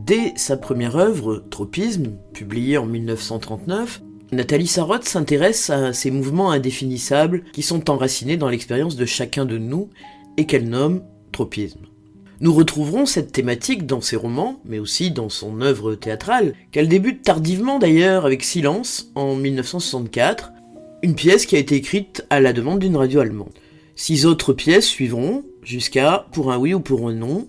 Dès sa première œuvre, Tropisme, publiée en 1939, Nathalie Sarraute s'intéresse à ces mouvements indéfinissables qui sont enracinés dans l'expérience de chacun de nous et qu'elle nomme tropisme. Nous retrouverons cette thématique dans ses romans, mais aussi dans son œuvre théâtrale, qu'elle débute tardivement d'ailleurs avec Silence en 1964, une pièce qui a été écrite à la demande d'une radio allemande. 6 autres pièces suivront, jusqu'à Pour un oui ou pour un non,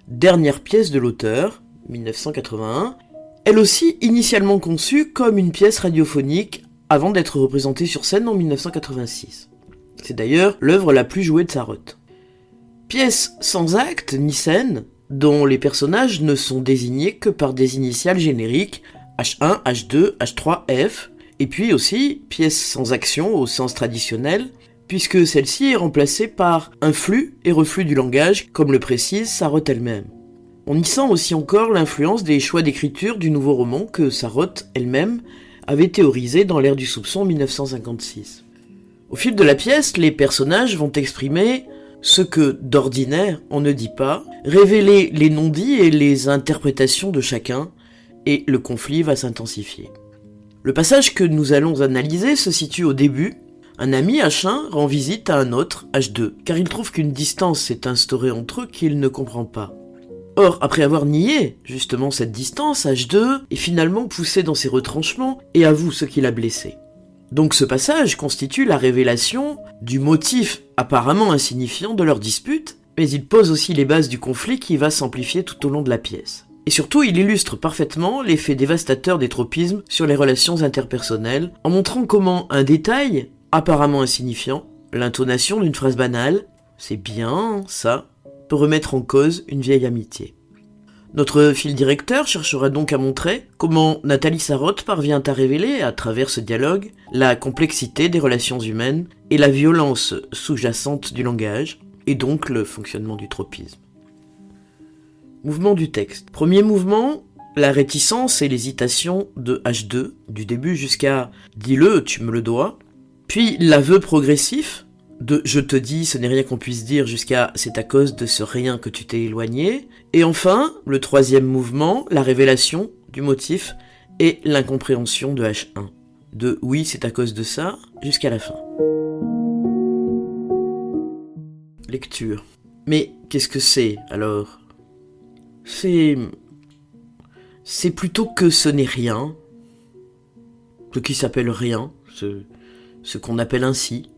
dernière pièce de l'auteur, 1981, elle aussi initialement conçue comme une pièce radiophonique avant d'être représentée sur scène en 1986. C'est d'ailleurs l'œuvre la plus jouée de Sarraute. Pièce sans acte ni scène, dont les personnages ne sont désignés que par des initiales génériques H1, H2, H3, F, et puis aussi pièce sans action au sens traditionnel, puisque celle-ci est remplacée par un flux et reflux du langage, comme le précise Sarraute elle-même. On y sent aussi encore l'influence des choix d'écriture du nouveau roman que Sarraute elle-même avait théorisé dans l'ère du soupçon en 1956. Au fil de la pièce, les personnages vont exprimer ce que, d'ordinaire, on ne dit pas, révéler les non-dits et les interprétations de chacun, et le conflit va s'intensifier. Le passage que nous allons analyser se situe au début. Un ami H1 rend visite à un autre, H2, car il trouve qu'une distance s'est instaurée entre eux qu'il ne comprend pas. Or, après avoir nié, justement, cette distance, H2 est finalement poussé dans ses retranchements et avoue ce qui l'a blessé. Donc ce passage constitue la révélation du motif apparemment insignifiant de leur dispute, mais il pose aussi les bases du conflit qui va s'amplifier tout au long de la pièce. Et surtout, il illustre parfaitement l'effet dévastateur des tropismes sur les relations interpersonnelles, en montrant comment un détail apparemment insignifiant, l'intonation d'une phrase banale, c'est bien ça, peut remettre en cause une vieille amitié. Notre fil directeur cherchera donc à montrer comment Nathalie Sarraute parvient à révéler, à travers ce dialogue, la complexité des relations humaines et la violence sous-jacente du langage, et donc le fonctionnement du tropisme. Mouvement du texte. Premier mouvement, la réticence et l'hésitation de H2, du début jusqu'à « dis-le, tu me le dois », puis l'aveu progressif, de « je te dis, ce n'est rien qu'on puisse dire » jusqu'à « c'est à cause de ce rien que tu t'es éloigné ». Et enfin, le troisième mouvement, la révélation du motif et l'incompréhension de H1. De « oui, c'est à cause de ça » jusqu'à la fin. Lecture. Mais qu'est-ce que c'est, alors ? C'est plutôt que ce n'est rien, ce qui s'appelle rien, ce qu'on appelle ainsi.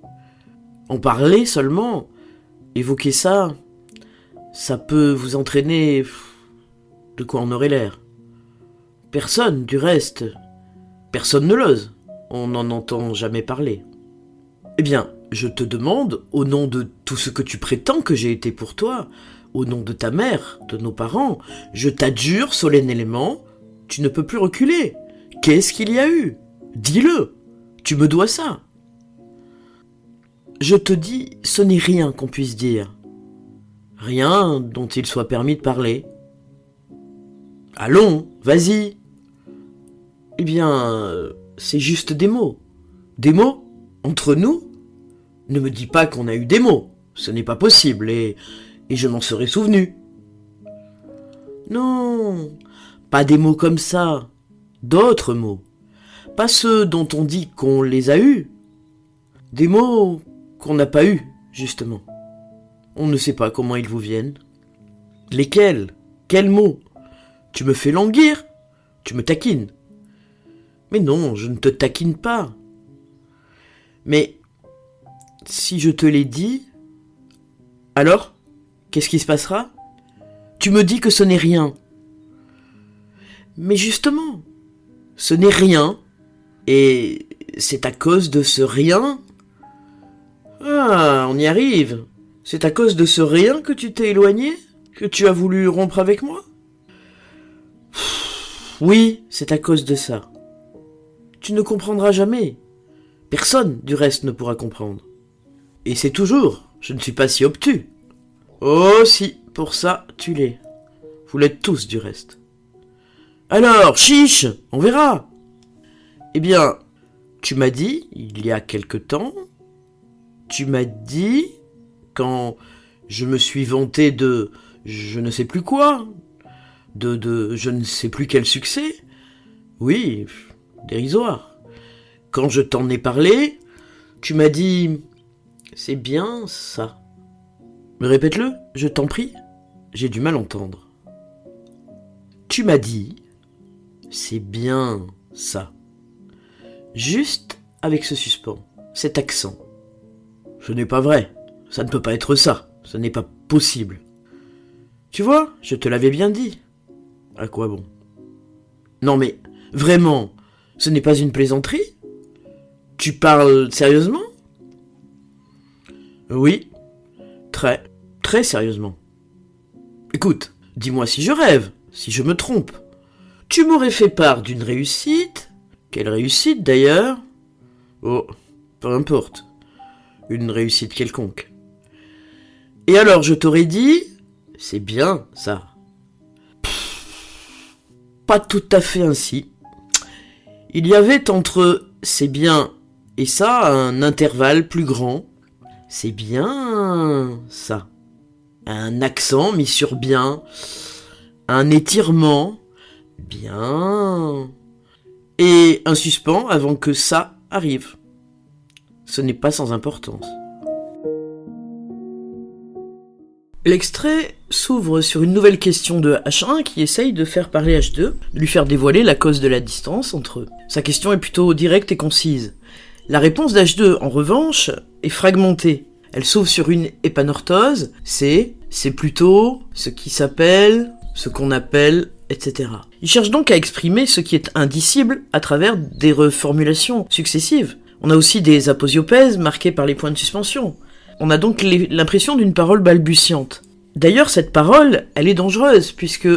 En parler seulement, évoquer ça, ça peut vous entraîner de quoi on aurait l'air. Personne, du reste, personne ne l'ose, on n'en entend jamais parler. Eh bien, je te demande, au nom de tout ce que tu prétends que j'ai été pour toi, au nom de ta mère, de nos parents, je t'adjure solennellement, tu ne peux plus reculer. Qu'est-ce qu'il y a eu ? Dis-le, tu me dois ça. Je te dis, ce n'est rien qu'on puisse dire. Rien dont il soit permis de parler. Allons, vas-y. Eh bien, c'est juste des mots. Des mots ? Entre nous ? Ne me dis pas qu'on a eu des mots. Ce n'est pas possible, et je m'en serais souvenu. Non, pas des mots comme ça. D'autres mots. Pas ceux dont on dit qu'on les a eus. Des mots qu'on n'a pas eus, justement. On ne sait pas comment ils vous viennent. Lesquels ? Quels mots ? Tu me fais languir ? Tu me taquines ? Mais non, je ne te taquine pas. Mais si je te l'ai dit, alors, qu'est-ce qui se passera ? Tu me dis que ce n'est rien. Mais justement, ce n'est rien, et c'est à cause de ce rien. Ah, on y arrive. C'est à cause de ce rien que tu t'es éloigné ? Que tu as voulu rompre avec moi ? Oui, c'est à cause de ça. Tu ne comprendras jamais. Personne, du reste, ne pourra comprendre. Et c'est toujours, je ne suis pas si obtus. Oh si, pour ça, tu l'es. Vous l'êtes tous, du reste. Alors, chiche, on verra. Eh bien, tu m'as dit, il y a quelque temps, tu m'as dit, quand je me suis vanté de je ne sais plus quoi, de je ne sais plus quel succès. Oui, dérisoire. Quand je t'en ai parlé, tu m'as dit « C'est bien ça ». Mais répète-le, je t'en prie. J'ai du mal à entendre. Tu m'as dit « C'est bien ça ». Juste avec ce suspens, cet accent. Ce n'est pas vrai, ça ne peut pas être ça, ce n'est pas possible. Tu vois, je te l'avais bien dit. À quoi bon? Non mais, vraiment, ce n'est pas une plaisanterie? Tu parles sérieusement? Oui, très sérieusement. Écoute, dis-moi si je rêve, si je me trompe. Tu m'aurais fait part d'une réussite? Quelle réussite d'ailleurs? Oh, peu importe. Une réussite quelconque. Et alors je t'aurais dit, c'est bien ça. Pas tout à fait ainsi. Il y avait entre c'est bien et ça un intervalle plus grand. C'est bien ça. Un accent mis sur bien. Un étirement. Bien. Et un suspens avant que ça arrive. Ce n'est pas sans importance. L'extrait s'ouvre sur une nouvelle question de H1 qui essaye de faire parler H2, de lui faire dévoiler la cause de la distance entre eux. Sa question est plutôt directe et concise. La réponse d'H2, en revanche, est fragmentée. Elle s'ouvre sur une épanorthose, c'est plutôt ce qui s'appelle, ce qu'on appelle, etc. Il cherche donc à exprimer ce qui est indicible à travers des reformulations successives. On a aussi des aposiopèses marquées par les points de suspension. On a donc l'impression d'une parole balbutiante. D'ailleurs, cette parole, elle est dangereuse, puisque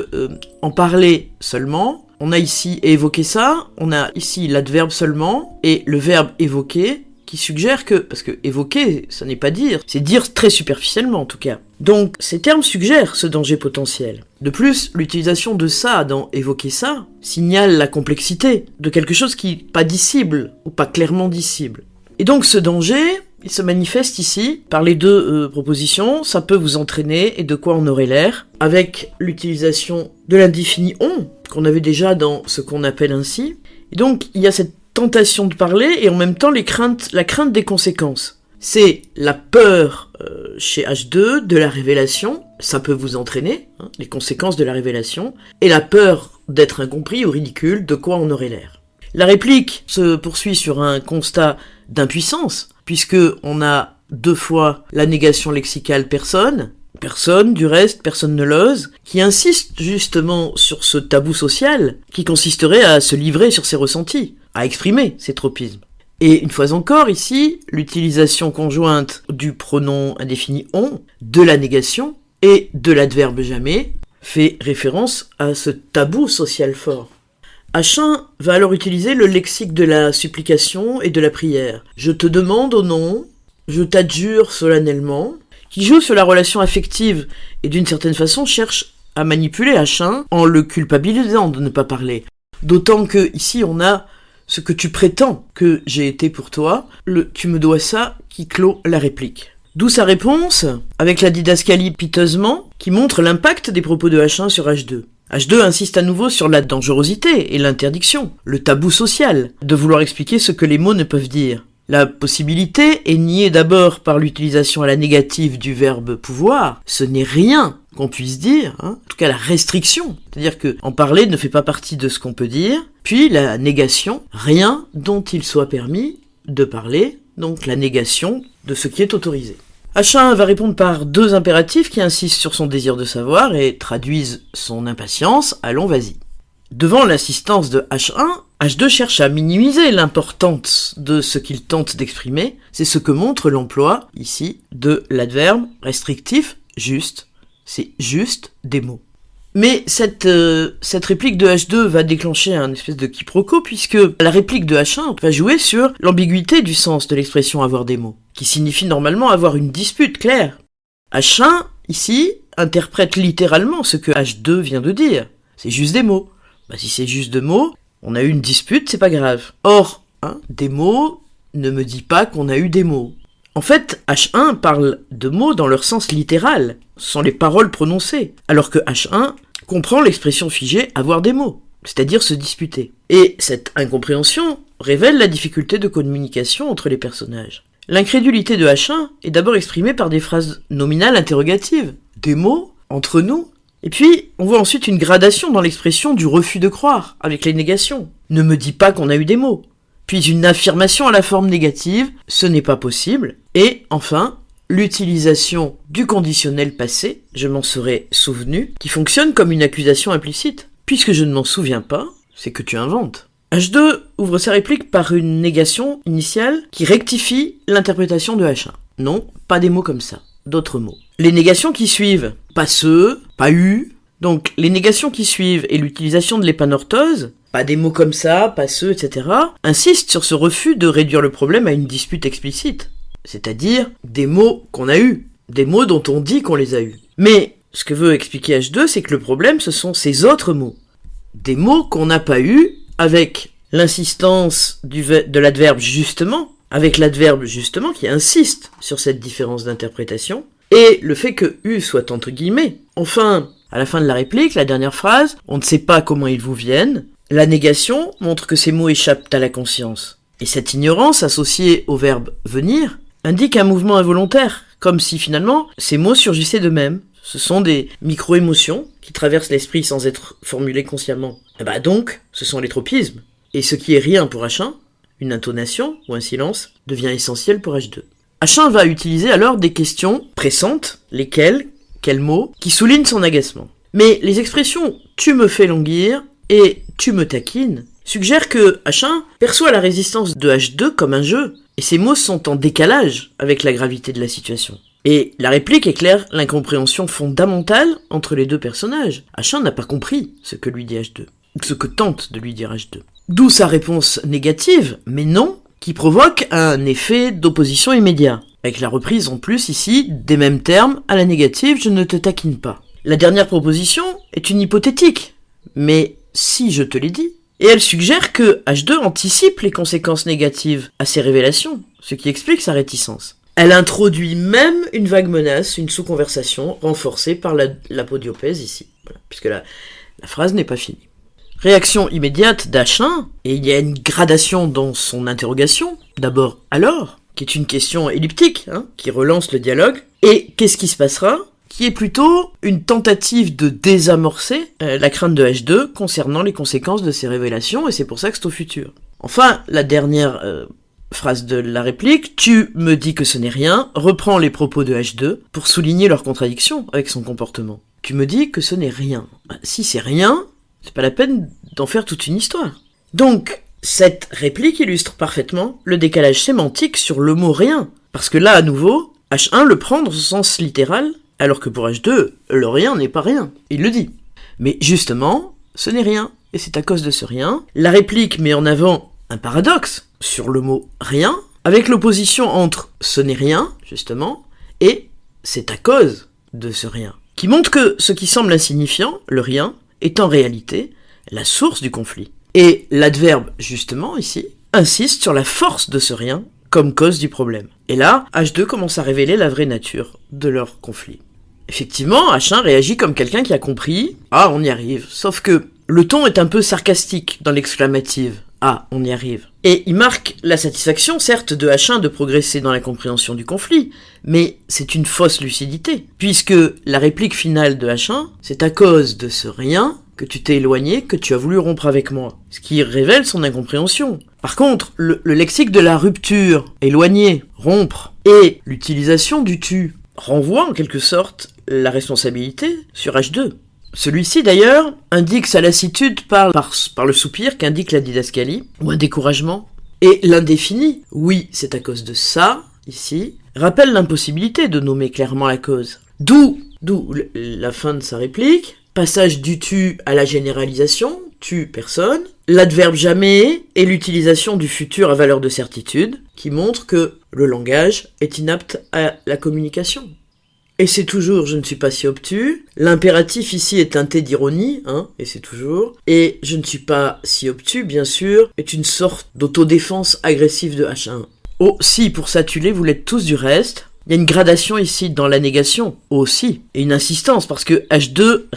en parler seulement, on a ici évoquer ça, on a ici l'adverbe seulement, et le verbe évoquer, qui suggère que, parce que évoquer, ça n'est pas dire, c'est dire très superficiellement en tout cas. Donc, ces termes suggèrent ce danger potentiel. De plus, l'utilisation de ça dans évoquer ça signale la complexité de quelque chose qui n'est pas dissible, ou pas clairement dissible. Et donc ce danger, il se manifeste ici par les deux propositions, ça peut vous entraîner et de quoi on aurait l'air, avec l'utilisation de l'indéfini on, qu'on avait déjà dans ce qu'on appelle ainsi. Et donc il y a cette tentation de parler et en même temps la crainte des conséquences. C'est la peur chez H2 de la révélation, ça peut vous entraîner, les conséquences de la révélation, et la peur d'être incompris ou ridicule, de quoi on aurait l'air. La réplique se poursuit sur un constat d'impuissance, puisque on a deux fois la négation lexicale personne, du reste, personne ne l'ose, qui insiste justement sur ce tabou social qui consisterait à se livrer sur ses ressentis, à exprimer ses tropismes. Et une fois encore, ici, l'utilisation conjointe du pronom indéfini on, de la négation et de l'adverbe jamais, fait référence à ce tabou social fort. H1 va alors utiliser le lexique de la supplication et de la prière. Je te demande au nom, je t'adjure solennellement, qui joue sur la relation affective et d'une certaine façon cherche à manipuler H1 en le culpabilisant de ne pas parler. D'autant que ici on a ce que tu prétends que j'ai été pour toi, le tu me dois ça qui clôt la réplique. D'où sa réponse, avec la didascalie piteusement, qui montre l'impact des propos de H1 sur H2. H2 insiste à nouveau sur la dangerosité et l'interdiction, le tabou social, de vouloir expliquer ce que les mots ne peuvent dire. La possibilité est niée d'abord par l'utilisation à la négative du verbe pouvoir, ce n'est rien qu'on puisse dire, en tout cas la restriction, c'est-à-dire que en parler ne fait pas partie de ce qu'on peut dire, puis la négation, rien dont il soit permis de parler, donc la négation de ce qui est autorisé. H1 va répondre par deux impératifs qui insistent sur son désir de savoir et traduisent son impatience, allons vas-y. Devant l'insistance de H1, H2 cherche à minimiser l'importance de ce qu'il tente d'exprimer, c'est ce que montre l'emploi, ici, de l'adverbe restrictif juste, c'est juste des mots. Mais cette réplique de H2 va déclencher un espèce de quiproquo puisque la réplique de H1 va jouer sur l'ambiguïté du sens de l'expression avoir des mots, qui signifie normalement avoir une dispute claire. H1, ici, interprète littéralement ce que H2 vient de dire. C'est juste des mots. Si c'est juste des mots, on a eu une dispute, c'est pas grave. Or, des mots ne me dit pas qu'on a eu des mots. En fait, H1 parle de mots dans leur sens littéral, ce sont les paroles prononcées, alors que H1 comprend l'expression figée avoir des mots, c'est-à-dire se disputer. Et cette incompréhension révèle la difficulté de communication entre les personnages. L'incrédulité de H1 est d'abord exprimée par des phrases nominales interrogatives, des mots entre nous, et puis on voit ensuite une gradation dans l'expression du refus de croire, avec les négations. Ne me dis pas qu'on a eu des mots. Puis une affirmation à la forme négative, ce n'est pas possible. Et enfin, l'utilisation du conditionnel passé, je m'en serais souvenu, qui fonctionne comme une accusation implicite. Puisque je ne m'en souviens pas, c'est que tu inventes. H2 ouvre sa réplique par une négation initiale qui rectifie l'interprétation de H1. Non, pas des mots comme ça, d'autres mots. Les négations qui suivent, pas ce, pas eu. Donc les négations qui suivent et l'utilisation de l'épanorthose, pas des mots comme ça, pas ce, etc., insistent sur ce refus de réduire le problème à une dispute explicite. C'est-à-dire des mots qu'on a eus, des mots dont on dit qu'on les a eus. Mais ce que veut expliquer H2, c'est que le problème, ce sont ces autres mots. Des mots qu'on n'a pas eus, avec l'insistance de l'adverbe justement, avec l'adverbe justement qui insiste sur cette différence d'interprétation, et le fait que « eu » soit entre guillemets. Enfin, à la fin de la réplique, la dernière phrase, on ne sait pas comment ils vous viennent, la négation montre que ces mots échappent à la conscience. Et cette ignorance, associée au verbe « venir », indique un mouvement involontaire, comme si finalement ces mots surgissaient d'eux-mêmes. Ce sont des micro-émotions qui traversent l'esprit sans être formulées consciemment. Et bah donc, ce sont les tropismes. Et ce qui est rien pour H1, une intonation ou un silence, devient essentiel pour H2. H1 va utiliser alors des questions pressantes, lesquelles, quels mots, qui soulignent son agacement. Mais les expressions « tu me fais languir » et « tu me taquines » suggèrent que H1 perçoit la résistance de H2 comme un jeu, et ces mots sont en décalage avec la gravité de la situation. Et la réplique éclaire l'incompréhension fondamentale entre les deux personnages. H1 n'a pas compris ce que lui dit H2, ou ce que tente de lui dire H2. D'où sa réponse négative, mais non, qui provoque un effet d'opposition immédiat, avec la reprise en plus ici des mêmes termes à la négative « je ne te taquine pas ». La dernière proposition est une hypothétique, mais si je te l'ai dit, et elle suggère que H2 anticipe les conséquences négatives à ses révélations, ce qui explique sa réticence. Elle introduit même une vague menace, une sous-conversation renforcée par l'apodiopèse ici, voilà, puisque la phrase n'est pas finie. Réaction immédiate d'H1, et il y a une gradation dans son interrogation. D'abord, alors, qui est une question elliptique, qui relance le dialogue, et qu'est-ce qui se passera ? Qui est plutôt une tentative de désamorcer la crainte de H2 concernant les conséquences de ces révélations, et c'est pour ça que c'est au futur. Enfin, la dernière phrase de la réplique, « tu me dis que ce n'est rien », reprend les propos de H2 pour souligner leur contradiction avec son comportement. « Tu me dis que ce n'est rien ». Si c'est rien, c'est pas la peine d'en faire toute une histoire. Donc, cette réplique illustre parfaitement le décalage sémantique sur le mot « rien », parce que là, à nouveau, H1 le prend dans son sens littéral, alors que pour H2, le rien n'est pas rien. Il le dit. Mais justement, ce n'est rien. Et c'est à cause de ce rien. La réplique met en avant un paradoxe sur le mot rien, avec l'opposition entre ce n'est rien, justement, et c'est à cause de ce rien. Qui montre que ce qui semble insignifiant, le rien, est en réalité la source du conflit. Et l'adverbe, justement, ici, insiste sur la force de ce rien comme cause du problème. Et là, H2 commence à révéler la vraie nature de leur conflit. Effectivement, H1 réagit comme quelqu'un qui a compris « Ah, on y arrive ». Sauf que le ton est un peu sarcastique dans l'exclamative « Ah, on y arrive ». Et il marque la satisfaction, certes, de H1 de progresser dans la compréhension du conflit, mais c'est une fausse lucidité, puisque la réplique finale de H1, c'est à cause de ce rien que tu t'es éloigné, que tu as voulu rompre avec moi, ce qui révèle son incompréhension. Par contre, le lexique de la rupture, éloigner, rompre, et l'utilisation du tu renvoie en quelque sorte la responsabilité sur H2. Celui-ci d'ailleurs indique sa lassitude par le soupir qu'indique la didascalie, ou un découragement. Et l'indéfini, oui c'est à cause de ça, ici, rappelle l'impossibilité de nommer clairement la cause. D'où la fin de sa réplique, passage du tu à la généralisation, tu personne, l'adverbe jamais et l'utilisation du futur à valeur de certitude, qui montre que le langage est inapte à la communication. Et c'est toujours « je ne suis pas si obtus », l'impératif ici est teinté d'ironie, et c'est toujours, et « je ne suis pas si obtus », bien sûr, est une sorte d'autodéfense agressive de H1. Oh, si, pour s'attuler, vous l'êtes tous du reste, Il y a une gradation ici dans la négation aussi, et une insistance, parce que H2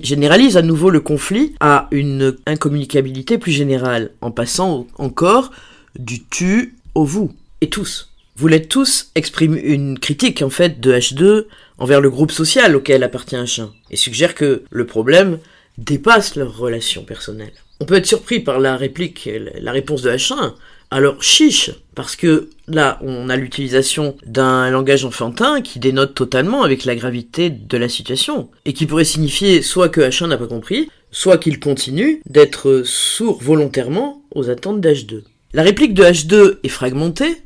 généralise à nouveau le conflit à une incommunicabilité plus générale, en passant encore du tu au vous, et tous. Vous l'êtes tous exprime une critique en fait de H2 envers le groupe social auquel appartient H1, et suggère que le problème dépasse leur relation personnelle. On peut être surpris par la réponse de H1, alors chiche, parce que là on a l'utilisation d'un langage enfantin qui dénote totalement avec la gravité de la situation, et qui pourrait signifier soit que H1 n'a pas compris, soit qu'il continue d'être sourd volontairement aux attentes d'H2. La réplique de H2 est fragmentée.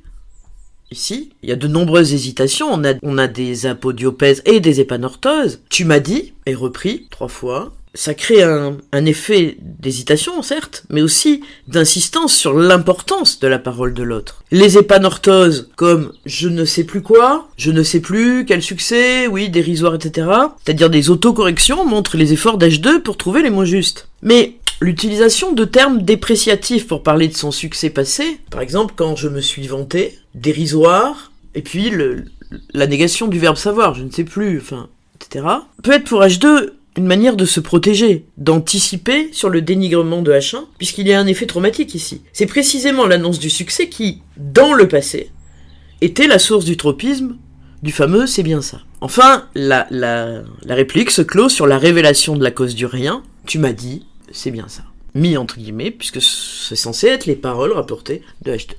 Ici, il y a de nombreuses hésitations, on a des apodiopèses et des épanorthoses. Tu m'as dit, est repris 3 fois. Ça crée un effet d'hésitation, certes, mais aussi d'insistance sur l'importance de la parole de l'autre. Les épanorthoses, comme je ne sais plus quoi, je ne sais plus, quel succès, oui, dérisoire, etc., c'est-à-dire des autocorrections, montrent les efforts d'H2 pour trouver les mots justes. Mais l'utilisation de termes dépréciatifs pour parler de son succès passé, par exemple quand je me suis vanté, dérisoire, et puis la négation du verbe savoir, je ne sais plus, enfin, etc., peut être pour H2 une manière de se protéger, d'anticiper sur le dénigrement de H1, puisqu'il y a un effet traumatique ici. C'est précisément l'annonce du succès qui, dans le passé, était la source du tropisme, du fameux « c'est bien ça ». Enfin, la réplique se clôt sur la révélation de la cause du rien, « tu m'as dit, c'est bien ça ». Mis entre guillemets, puisque c'est censé être les paroles rapportées de H2.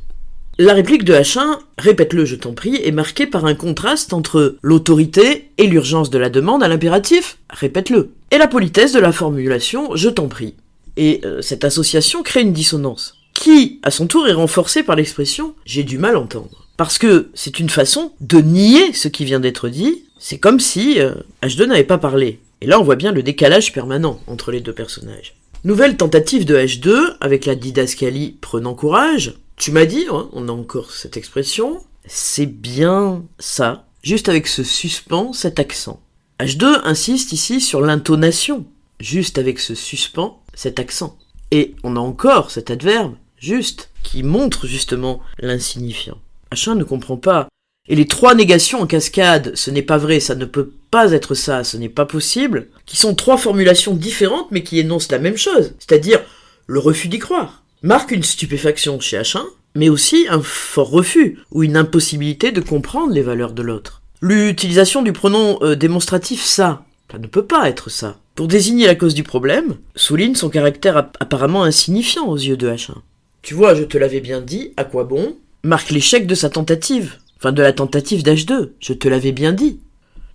La réplique de H1, répète-le je t'en prie, est marquée par un contraste entre l'autorité et l'urgence de la demande à l'impératif, répète-le, et la politesse de la formulation je t'en prie. Et cette association crée une dissonance, qui, à son tour, est renforcée par l'expression j'ai du mal à entendre. Parce que c'est une façon de nier ce qui vient d'être dit, c'est comme si H2 n'avait pas parlé. Et là on voit bien le décalage permanent entre les deux personnages. Nouvelle tentative de H2, avec la didascalie prenant courage. Tu m'as dit, hein, on a encore cette expression, c'est bien ça, juste avec ce suspens, cet accent. H2 insiste ici sur l'intonation, juste avec ce suspens, cet accent. Et on a encore cet adverbe, juste, qui montre justement l'insignifiant. H1 ne comprend pas. Et les 3 négations en cascade, ce n'est pas vrai, ça ne peut pas être ça, ce n'est pas possible, qui sont 3 formulations différentes mais qui énoncent la même chose, c'est-à-dire le refus d'y croire, marque une stupéfaction chez H1, mais aussi un fort refus, ou une impossibilité de comprendre les valeurs de l'autre. L'utilisation du pronom démonstratif ça ne peut pas être ça, pour désigner la cause du problème, souligne son caractère apparemment insignifiant aux yeux de H1. Tu vois, je te l'avais bien dit, à quoi bon, marque l'échec de sa tentative, enfin de la tentative d'H2, je te l'avais bien dit.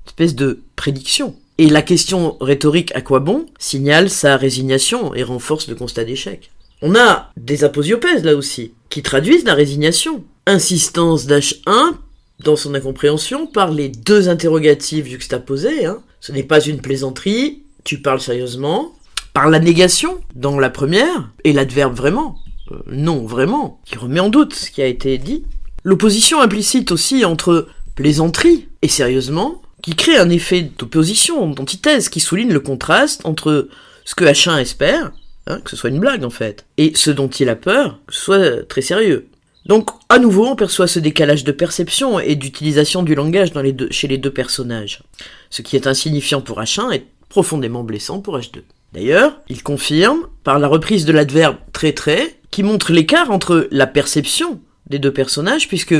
Espèce de prédiction. Et la question rhétorique à quoi bon signale sa résignation et renforce le constat d'échec. On a des aposiopèses là aussi, qui traduisent la résignation. Insistance d'H1 dans son incompréhension par les 2 interrogatifs juxtaposés, hein. Ce n'est pas une plaisanterie, tu parles sérieusement. Par la négation dans la première, et l'adverbe vraiment, non vraiment, qui remet en doute ce qui a été dit. L'opposition implicite aussi entre plaisanterie et sérieusement, qui crée un effet d'opposition, d'antithèse, qui souligne le contraste entre ce que H1 espère, hein, que ce soit une blague en fait, et ce dont il a peur, que ce soit très sérieux. Donc, à nouveau, on perçoit ce décalage de perception et d'utilisation du langage chez les 2 personnages. Ce qui est insignifiant pour H1 est profondément blessant pour H2. D'ailleurs, il confirme, par la reprise de l'adverbe très très, qui montre l'écart entre la perception des 2 personnages, puisque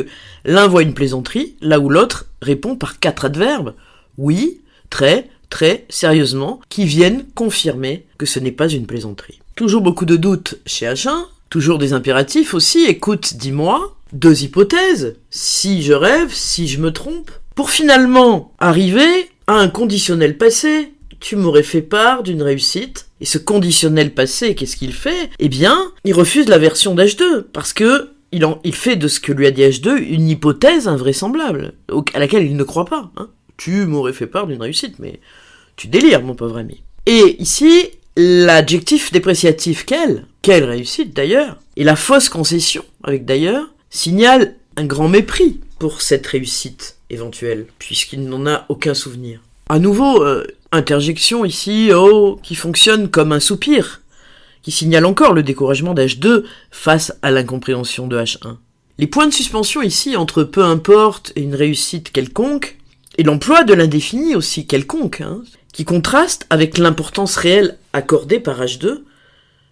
l'un voit une plaisanterie, là où l'autre répond par 4 adverbes, oui, très, très, sérieusement, qui viennent confirmer que ce n'est pas une plaisanterie. Toujours beaucoup de doutes chez H1, toujours des impératifs aussi, écoute, dis-moi, 2 hypothèses, si je rêve, si je me trompe, pour finalement arriver à un conditionnel passé, tu m'aurais fait part d'une réussite, et ce conditionnel passé, qu'est-ce qu'il fait ? Eh bien, il refuse la version d'H2, parce que il fait de ce que lui a dit H2 une hypothèse invraisemblable, à laquelle il ne croit pas. Hein. Tu m'aurais fait part d'une réussite, mais tu délires, mon pauvre ami. Et ici, l'adjectif dépréciatif quelle réussite d'ailleurs, et la fausse concession, avec d'ailleurs, signale un grand mépris pour cette réussite éventuelle, puisqu'il n'en a aucun souvenir. À nouveau, interjection ici, qui fonctionne comme un soupir, qui signale encore le découragement d'H2 face à l'incompréhension de H1. Les points de suspension ici entre peu importe et une réussite quelconque, et l'emploi de l'indéfini aussi quelconque, qui contraste avec l'importance réelle accordée par H2,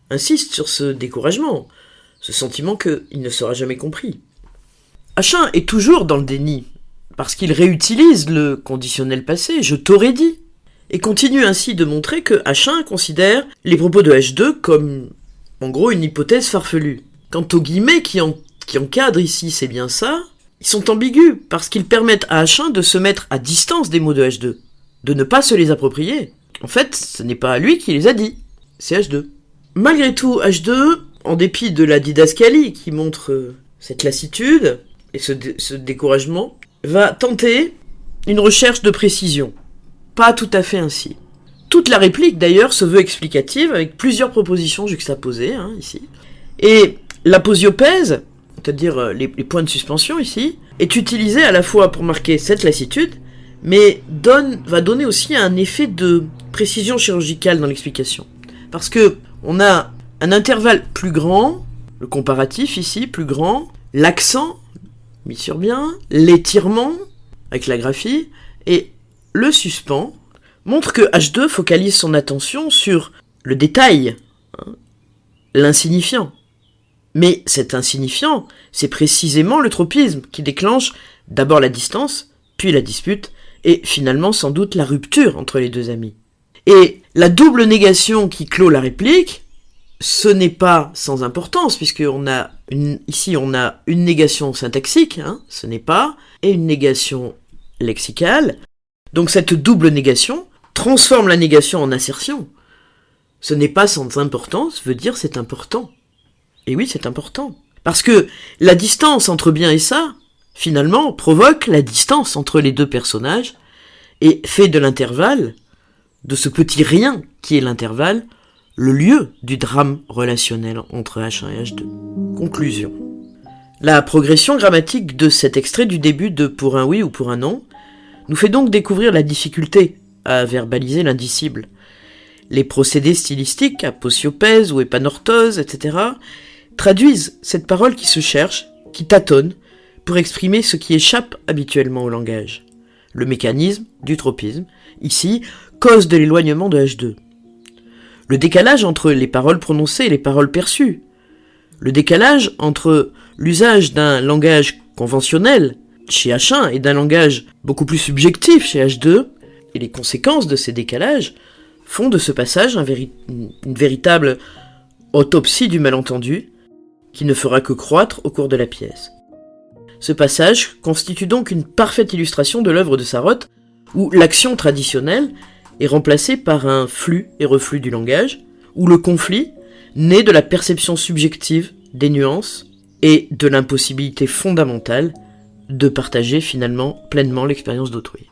insiste sur ce découragement, ce sentiment qu'il ne sera jamais compris. H1 est toujours dans le déni, parce qu'il réutilise le conditionnel passé, je t'aurais dit, et continue ainsi de montrer que H1 considère les propos de H2 comme, en gros, une hypothèse farfelue. Quant aux guillemets qui encadrent ici, c'est bien ça, ils sont ambigus, parce qu'ils permettent à H1 de se mettre à distance des mots de H2, de ne pas se les approprier. En fait, ce n'est pas lui qui les a dit, c'est H2. Malgré tout, H2, en dépit de la didascalie qui montre cette lassitude et ce découragement, va tenter une recherche de précision. Pas tout à fait ainsi. Toute la réplique, d'ailleurs, se veut explicative, avec plusieurs propositions juxtaposées, ici. Et l'aposiopèse, c'est-à-dire les points de suspension ici, est utilisée à la fois pour marquer cette lassitude, mais va donner aussi un effet de précision chirurgicale dans l'explication. Parce que on a un intervalle plus grand, le comparatif ici, plus grand, l'accent, mis sur bien, l'étirement, avec la graphie, et le suspens, montre que H2 focalise son attention sur le détail, l'insignifiant. Mais cet insignifiant, c'est précisément le tropisme qui déclenche d'abord la distance, puis la dispute, et finalement sans doute la rupture entre les deux amis. Et la double négation qui clôt la réplique, ce n'est pas sans importance, puisque ici on a une négation syntaxique, ce n'est pas, et une négation lexicale. Donc cette double négation transforme la négation en assertion. Ce n'est pas sans importance, veut dire c'est important. Et oui, c'est important. Parce que la distance entre bien et ça, finalement, provoque la distance entre les deux personnages et fait de l'intervalle, de ce petit rien qui est l'intervalle, le lieu du drame relationnel entre H1 et H2. Conclusion. La progression grammatique de cet extrait du début de Pour un oui ou pour un non nous fait donc découvrir la difficulté à verbaliser l'indicible. Les procédés stylistiques, aposiopèse ou épanorthose, etc., traduisent cette parole qui se cherche, qui tâtonne, pour exprimer ce qui échappe habituellement au langage. Le mécanisme du tropisme, ici, cause de l'éloignement de H2. Le décalage entre les paroles prononcées et les paroles perçues. Le décalage entre l'usage d'un langage conventionnel chez H1 et d'un langage beaucoup plus subjectif chez H2, et les conséquences de ces décalages font de ce passage une véritable autopsie du malentendu qui ne fera que croître au cours de la pièce. Ce passage constitue donc une parfaite illustration de l'œuvre de Sarraute, où l'action traditionnelle est remplacée par un flux et reflux du langage, où le conflit naît de la perception subjective des nuances et de l'impossibilité fondamentale de partager finalement pleinement l'expérience d'autrui.